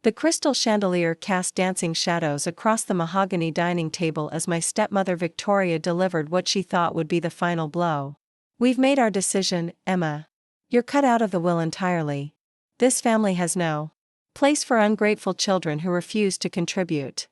The crystal chandelier cast dancing shadows across the mahogany dining table as my stepmother Victoria delivered what she thought would be the final blow. "We've made our decision, Emma. You're cut out of the will entirely. This family has no place for ungrateful children who refuse to contribute."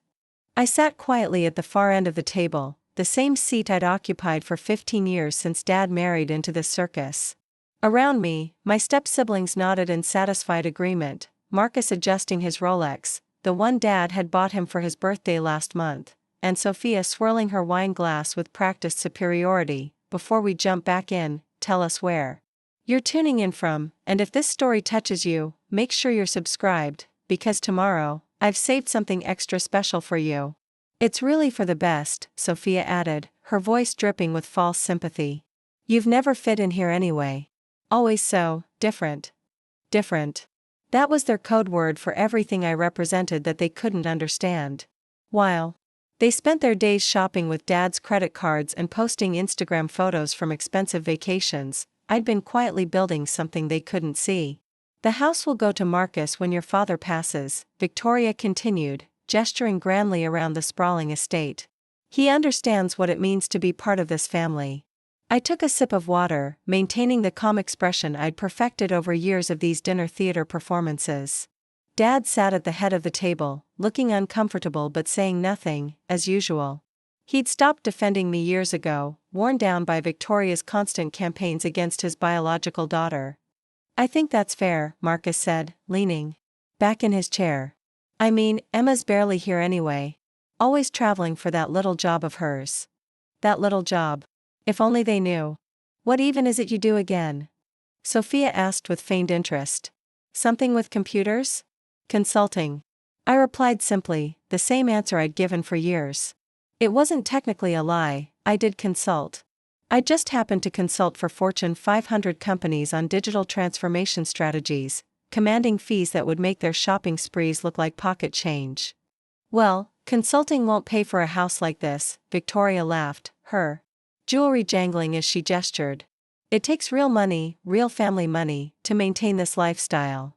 I sat quietly at the far end of the table, the same seat I'd occupied for 15 years since Dad married into the circus. Around me, my step-siblings nodded in satisfied agreement, Marcus adjusting his Rolex, the one Dad had bought him for his birthday last month, and Sophia swirling her wine glass with practiced superiority. "Before we jump back in, tell us where you're tuning in from, and if this story touches you, make sure you're subscribed, because tomorrow, I've saved something extra special for you." "It's really for the best," Sophia added, her voice dripping with false sympathy. "You've never fit in here anyway. Always so different." Different. That was their code word for everything I represented that they couldn't understand. While they spent their days shopping with Dad's credit cards and posting Instagram photos from expensive vacations, I'd been quietly building something they couldn't see. "The house will go to Marcus when your father passes," Victoria continued, gesturing grandly around the sprawling estate. "He understands what it means to be part of this family." I took a sip of water, maintaining the calm expression I'd perfected over years of these dinner theater performances. Dad sat at the head of the table, looking uncomfortable but saying nothing, as usual. He'd stopped defending me years ago, worn down by Victoria's constant campaigns against his biological daughter. "I think that's fair," Marcus said, leaning back in his chair. "I mean, Emma's barely here anyway. Always traveling for that little job of hers." "That little job. If only they knew." "What even is it you do again?" Sophia asked with feigned interest. "Something with computers?" "Consulting." I replied simply, the same answer I'd given for years. It wasn't technically a lie, I did consult. I just happened to consult for Fortune 500 companies on digital transformation strategies, commanding fees that would make their shopping sprees look like pocket change. "Well, consulting won't pay for a house like this," Victoria laughed, her jewelry jangling as she gestured. "It takes real money, real family money, to maintain this lifestyle."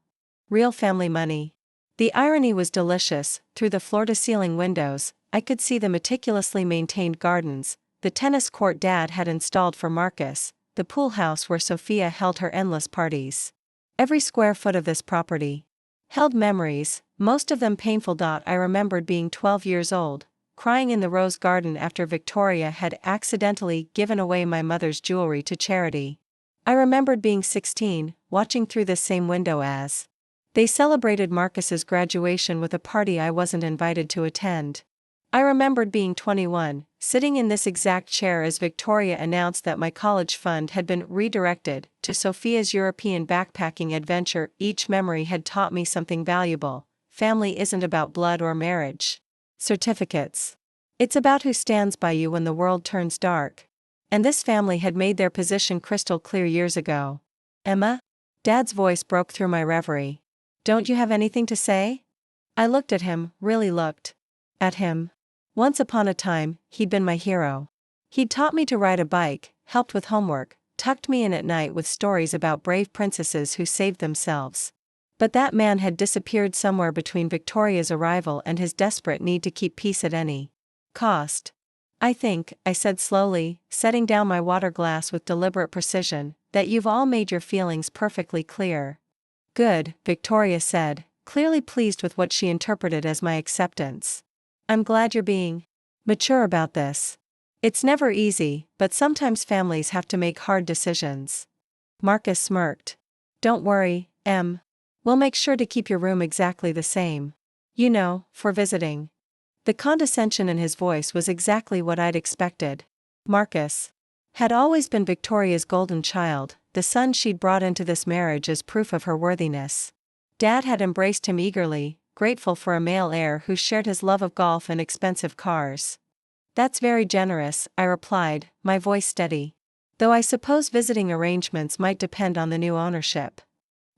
Real family money. The irony was delicious. Through the floor-to-ceiling windows, I could see the meticulously maintained gardens, the tennis court Dad had installed for Marcus, the pool house where Sophia held her endless parties. Every square foot of this property held memories, most of them painful. I remembered being 12 years old, crying in the rose garden after Victoria had accidentally given away my mother's jewelry to charity. I remembered being 16, watching through this same window as they celebrated Marcus's graduation with a party I wasn't invited to attend. I remembered being 21, sitting in this exact chair as Victoria announced that my college fund had been redirected to Sophia's European backpacking adventure. Each memory had taught me something valuable. Family isn't about blood or marriage certificates. It's about who stands by you when the world turns dark. And this family had made their position crystal clear years ago. "Emma?" Dad's voice broke through my reverie. "Don't you have anything to say?" I looked at him, really looked at him. Once upon a time, he'd been my hero. He'd taught me to ride a bike, helped with homework, tucked me in at night with stories about brave princesses who saved themselves. But that man had disappeared somewhere between Victoria's arrival and his desperate need to keep peace at any cost. "I think," I said slowly, setting down my water glass with deliberate precision, "that you've all made your feelings perfectly clear." "Good," Victoria said, clearly pleased with what she interpreted as my acceptance. "I'm glad you're being mature about this. It's never easy, but sometimes families have to make hard decisions." Marcus smirked. "Don't worry, Em. We'll make sure to keep your room exactly the same. You know, for visiting." The condescension in his voice was exactly what I'd expected. Marcus had always been Victoria's golden child, the son she'd brought into this marriage as proof of her worthiness. Dad had embraced him eagerly, grateful for a male heir who shared his love of golf and expensive cars. "That's very generous," I replied, my voice steady. "Though I suppose visiting arrangements might depend on the new ownership."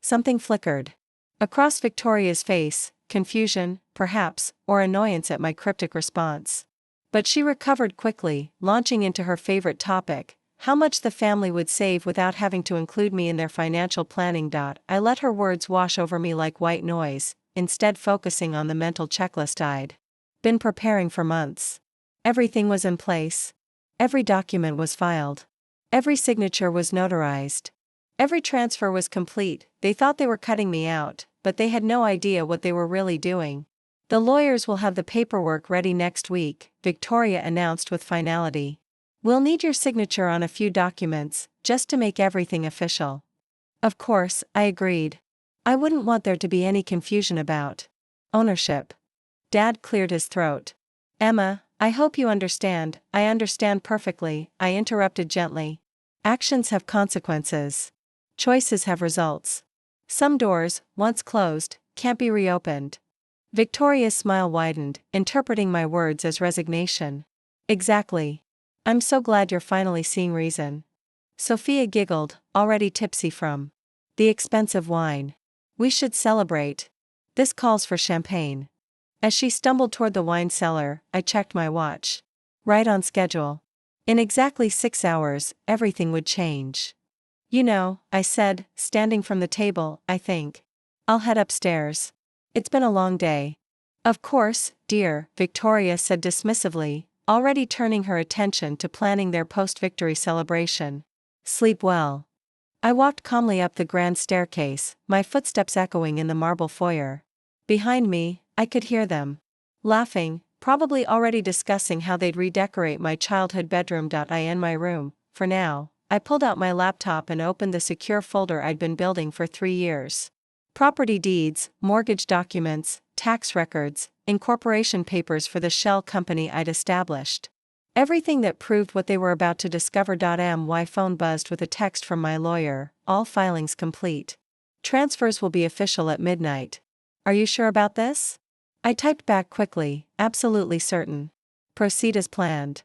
Something flickered across Victoria's face, confusion, perhaps, or annoyance at my cryptic response. But she recovered quickly, launching into her favorite topic, how much the family would save without having to include me in their financial planning. I let her words wash over me like white noise, instead focusing on the mental checklist I'd been preparing for months. Everything was in place. Every document was filed. Every signature was notarized. Every transfer was complete. They thought they were cutting me out, but they had no idea what they were really doing. The lawyers will have the paperwork ready next week, Victoria announced with finality. We'll need your signature on a few documents, just to make everything official. Of course, I agreed. I wouldn't want there to be any confusion about ownership. Dad cleared his throat. Emma, I hope you understand. I understand perfectly, I interrupted gently. Actions have consequences. Choices have results. Some doors, once closed, can't be reopened. Victoria's smile widened, interpreting my words as resignation. Exactly. I'm so glad you're finally seeing reason. Sophia giggled, already tipsy from the expensive wine. We should celebrate. This calls for champagne. As she stumbled toward the wine cellar, I checked my watch. Right on schedule. In exactly 6 hours, everything would change. You know, I said, standing from the table, I think I'll head upstairs. It's been a long day. Of course, dear, Victoria said dismissively, already turning her attention to planning their post-victory celebration. Sleep well. I walked calmly up the grand staircase, my footsteps echoing in the marble foyer. Behind me, I could hear them laughing, probably already discussing how they'd redecorate my childhood bedroom. In my room, for now, I pulled out my laptop and opened the secure folder I'd been building for 3 years. Property deeds, mortgage documents, tax records, incorporation papers for the shell company I'd established. Everything that proved what they were about to discover. My phone buzzed with a text from my lawyer, all filings complete. Transfers will be official at midnight. Are you sure about this? I typed back quickly, absolutely certain. Proceed as planned.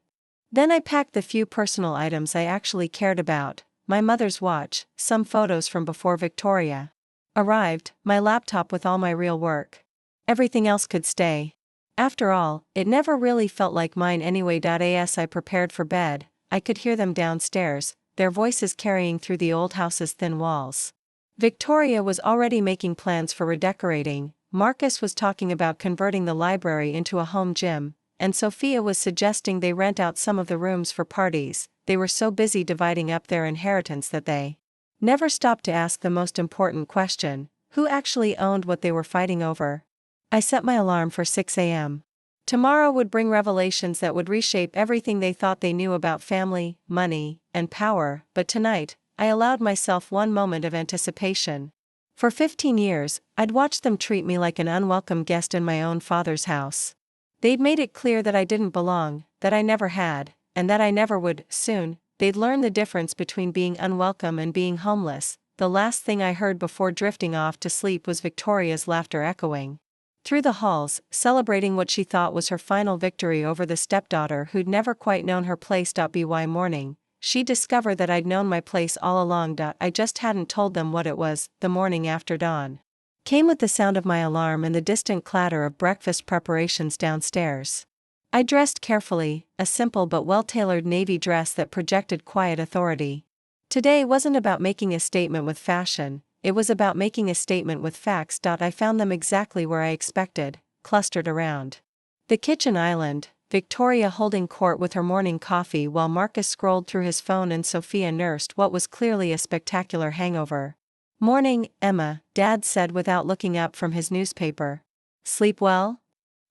Then I packed the few personal items I actually cared about, my mother's watch, some photos from before Victoria arrived, my laptop with all my real work. Everything else could stay. After all, it never really felt like mine anyway. As I prepared for bed, I could hear them downstairs, their voices carrying through the old house's thin walls. Victoria was already making plans for redecorating, Marcus was talking about converting the library into a home gym, and Sophia was suggesting they rent out some of the rooms for parties. They were so busy dividing up their inheritance that they never stopped to ask the most important question: who actually owned what they were fighting over? I set my alarm for 6 a.m. Tomorrow would bring revelations that would reshape everything they thought they knew about family, money, and power, but tonight, I allowed myself one moment of anticipation. For 15 years, I'd watched them treat me like an unwelcome guest in my own father's house. They'd made it clear that I didn't belong, that I never had, and that I never would. Soon, they'd learn the difference between being unwelcome and being homeless. The last thing I heard before drifting off to sleep was Victoria's laughter echoing through the halls, celebrating what she thought was her final victory over the stepdaughter who'd never quite known her place. By morning, she discovered that I'd known my place all along. I just hadn't told them what it was. The morning after dawn came with the sound of my alarm and the distant clatter of breakfast preparations downstairs. I dressed carefully, a simple but well-tailored navy dress that projected quiet authority. Today wasn't about making a statement with fashion, it was about making a statement with facts. I found them exactly where I expected, clustered around the kitchen island, Victoria holding court with her morning coffee while Marcus scrolled through his phone and Sophia nursed what was clearly a spectacular hangover. Morning, Emma, Dad said without looking up from his newspaper. Sleep well?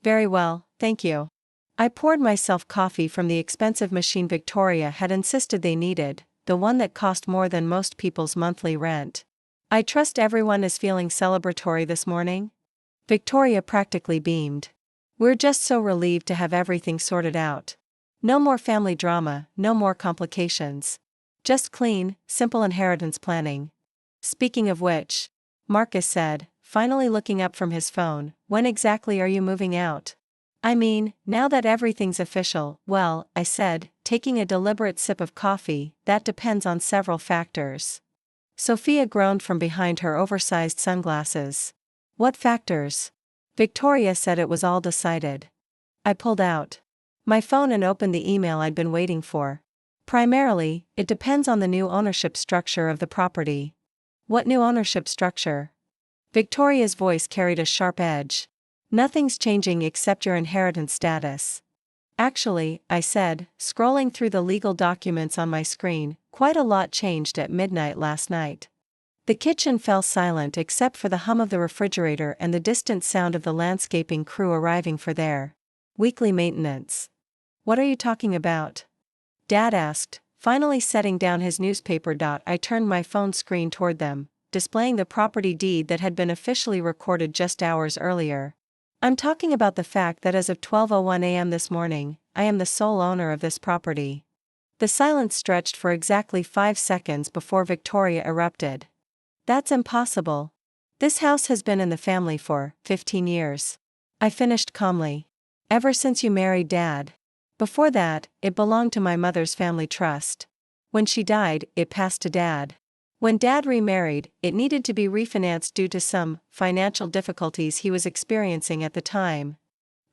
Very well, thank you. I poured myself coffee from the expensive machine Victoria had insisted they needed, the one that cost more than most people's monthly rent. I trust everyone is feeling celebratory this morning? Victoria practically beamed. We're just so relieved to have everything sorted out. No more family drama, no more complications. Just clean, simple inheritance planning. Speaking of which, Marcus said, finally looking up from his phone, when exactly are you moving out? I mean, now that everything's official. Well, I said, taking a deliberate sip of coffee, that depends on several factors. Sophia groaned from behind her oversized sunglasses. What factors? Victoria said it was all decided. I pulled out my phone and opened the email I'd been waiting for. Primarily, it depends on the new ownership structure of the property. What new ownership structure? Victoria's voice carried a sharp edge. Nothing's changing except your inheritance status. Actually, I said, scrolling through the legal documents on my screen, quite a lot changed at midnight last night. The kitchen fell silent except for the hum of the refrigerator and the distant sound of the landscaping crew arriving for their weekly maintenance. What are you talking about? Dad asked, finally setting down his newspaper. I turned my phone screen toward them, displaying the property deed that had been officially recorded just hours earlier. I'm talking about the fact that as of 12:01 a.m. this morning, I am the sole owner of this property. The silence stretched for exactly 5 seconds before Victoria erupted. That's impossible. This house has been in the family for 15 years. I finished calmly. Ever since you married Dad. Before that, it belonged to my mother's family trust. When she died, it passed to Dad. When Dad remarried, it needed to be refinanced due to some financial difficulties he was experiencing at the time.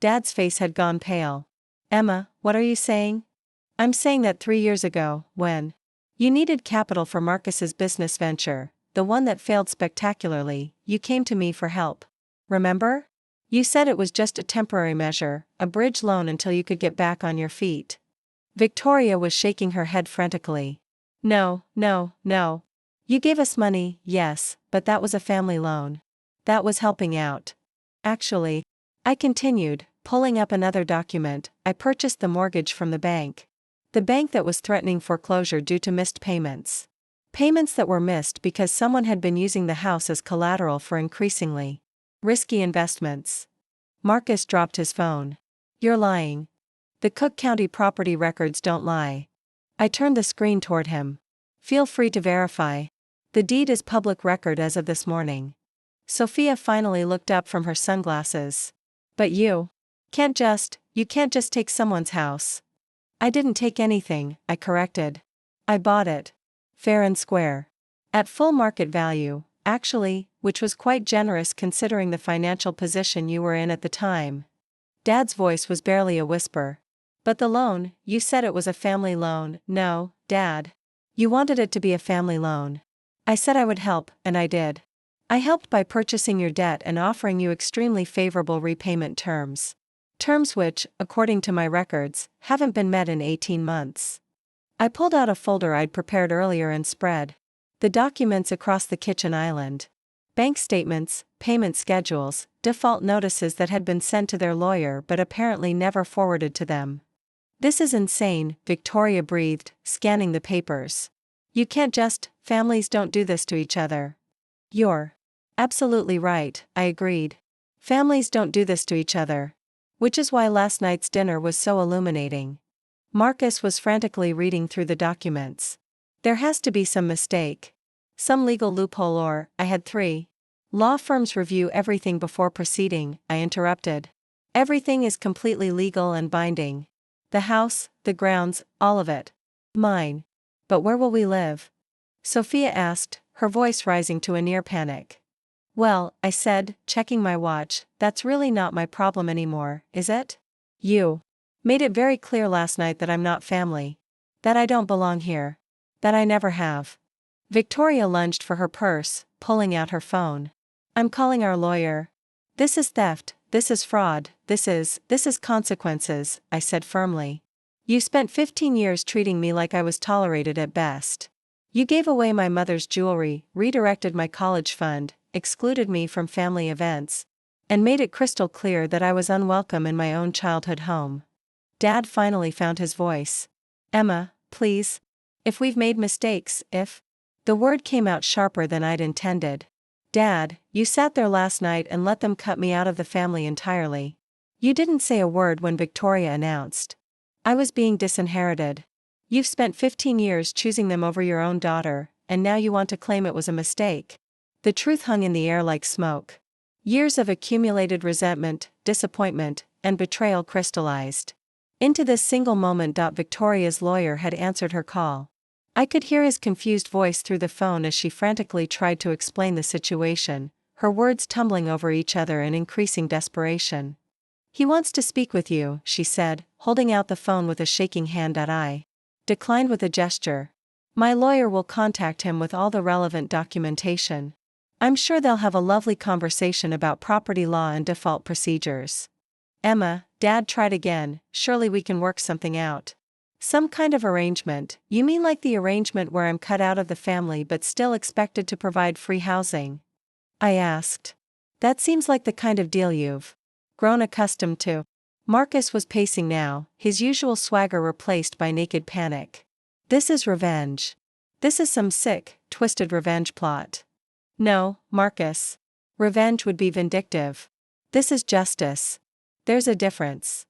Dad's face had gone pale. Emma, what are you saying? I'm saying that 3 years ago, when you needed capital for Marcus's business venture, the one that failed spectacularly, you came to me for help. Remember? You said it was just a temporary measure, a bridge loan until you could get back on your feet. Victoria was shaking her head frantically. No, no, no. You gave us money, yes, but that was a family loan. That was helping out. Actually, I continued, pulling up another document, I purchased the mortgage from the bank. The bank that was threatening foreclosure due to missed payments. Payments that were missed because someone had been using the house as collateral for increasingly risky investments. Marcus dropped his phone. You're lying. The Cook County property records don't lie. I turned the screen toward him. Feel free to verify. The deed is public record as of this morning. Sophia finally looked up from her sunglasses. But you can't just take someone's house. I didn't take anything, I corrected. I bought it. Fair and square. At full market value, actually, which was quite generous considering the financial position you were in at the time. Dad's voice was barely a whisper. But the loan, you said it was a family loan. No, Dad. You wanted it to be a family loan. I said I would help, and I did. I helped by purchasing your debt and offering you extremely favorable repayment terms. Terms which, according to my records, haven't been met in 18 months. I pulled out a folder I'd prepared earlier and spread the documents across the kitchen island. Bank statements, payment schedules, default notices that had been sent to their lawyer but apparently never forwarded to them. This is insane, Victoria breathed, scanning the papers. You can't just, families don't do this to each other. You're absolutely right, I agreed. Families don't do this to each other. Which is why last night's dinner was so illuminating. Marcus was frantically reading through the documents. There has to be some mistake. Some legal loophole or, I had 3 law firms review everything before proceeding, I interrupted. Everything is completely legal and binding. The house, the grounds, all of it. Mine. But where will we live? Sophia asked, her voice rising to a near panic. Well, I said, checking my watch, that's really not my problem anymore, is it? You made it very clear last night that I'm not family. That I don't belong here. That I never have. Victoria lunged for her purse, pulling out her phone. I'm calling our lawyer. This is theft, this is fraud, this is consequences, I said firmly. You spent 15 years treating me like I was tolerated at best. You gave away my mother's jewelry, redirected my college fund, excluded me from family events, and made it crystal clear that I was unwelcome in my own childhood home. Dad finally found his voice. Emma, please. If we've made mistakes, if. The word came out sharper than I'd intended. Dad, you sat there last night and let them cut me out of the family entirely. You didn't say a word when Victoria announced I was being disinherited. You've spent 15 years choosing them over your own daughter, and now you want to claim it was a mistake. The truth hung in the air like smoke. Years of accumulated resentment, disappointment, and betrayal crystallized into this single moment. Victoria's lawyer had answered her call. I could hear his confused voice through the phone as she frantically tried to explain the situation, her words tumbling over each other in increasing desperation. He wants to speak with you, she said, holding out the phone with a shaking hand. I declined with a gesture. My lawyer will contact him with all the relevant documentation. I'm sure they'll have a lovely conversation about property law and default procedures. Emma, Dad tried again, surely we can work something out. Some kind of arrangement. You mean like the arrangement where I'm cut out of the family but still expected to provide free housing? I asked. That seems like the kind of deal you've grown accustomed to. Marcus was pacing now, his usual swagger replaced by naked panic. This is revenge. This is some sick, twisted revenge plot. No, Marcus. Revenge would be vindictive. This is justice. There's a difference.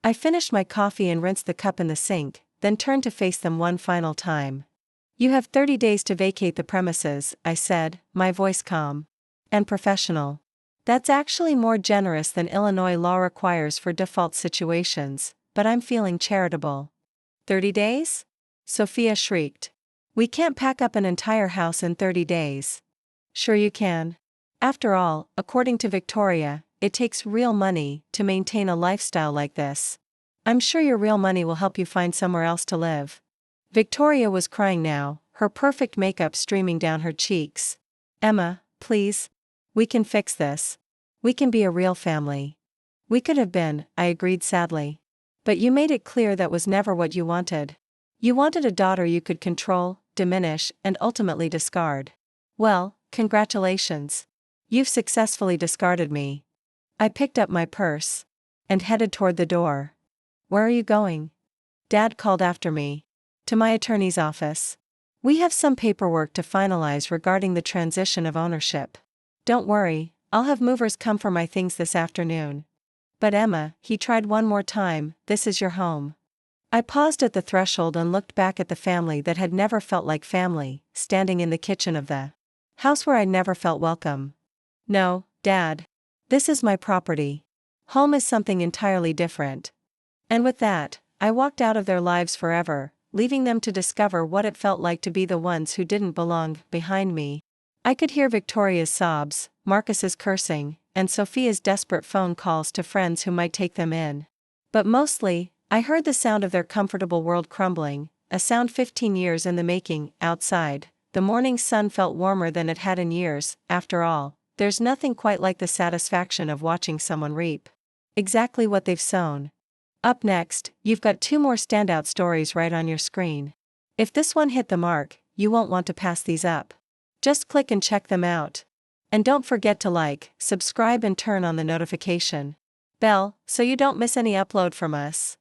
I finished my coffee and rinsed the cup in the sink, then turned to face them one final time. You have 30 days to vacate the premises, I said, my voice calm and professional. That's actually more generous than Illinois law requires for default situations, but I'm feeling charitable. 30 days? Sophia shrieked. We can't pack up an entire house in 30 days. Sure you can. After all, according to Victoria, it takes real money to maintain a lifestyle like this. I'm sure your real money will help you find somewhere else to live. Victoria was crying now, her perfect makeup streaming down her cheeks. Emma, please. We can fix this. We can be a real family. We could have been, I agreed sadly. But you made it clear that was never what you wanted. You wanted a daughter you could control, diminish, and ultimately discard. Well, congratulations. You've successfully discarded me. I picked up my purse and headed toward the door. Where are you going? Dad called after me. To my attorney's office. We have some paperwork to finalize regarding the transition of ownership. Don't worry, I'll have movers come for my things this afternoon. But Emma, he tried one more time, this is your home. I paused at the threshold and looked back at the family that had never felt like family, standing in the kitchen of the house where I'd never felt welcome. No, Dad. This is my property. Home is something entirely different. And with that, I walked out of their lives forever, leaving them to discover what it felt like to be the ones who didn't belong behind me. I could hear Victoria's sobs, Marcus's cursing, and Sophia's desperate phone calls to friends who might take them in. But mostly, I heard the sound of their comfortable world crumbling, a sound 15 years in the making. Outside, the morning sun felt warmer than it had in years. After all, there's nothing quite like the satisfaction of watching someone reap exactly what they've sown. Up next, you've got 2 more standout stories right on your screen. If this one hit the mark, you won't want to pass these up. Just click and check them out. And don't forget to like, subscribe and turn on the notification bell so you don't miss any upload from us.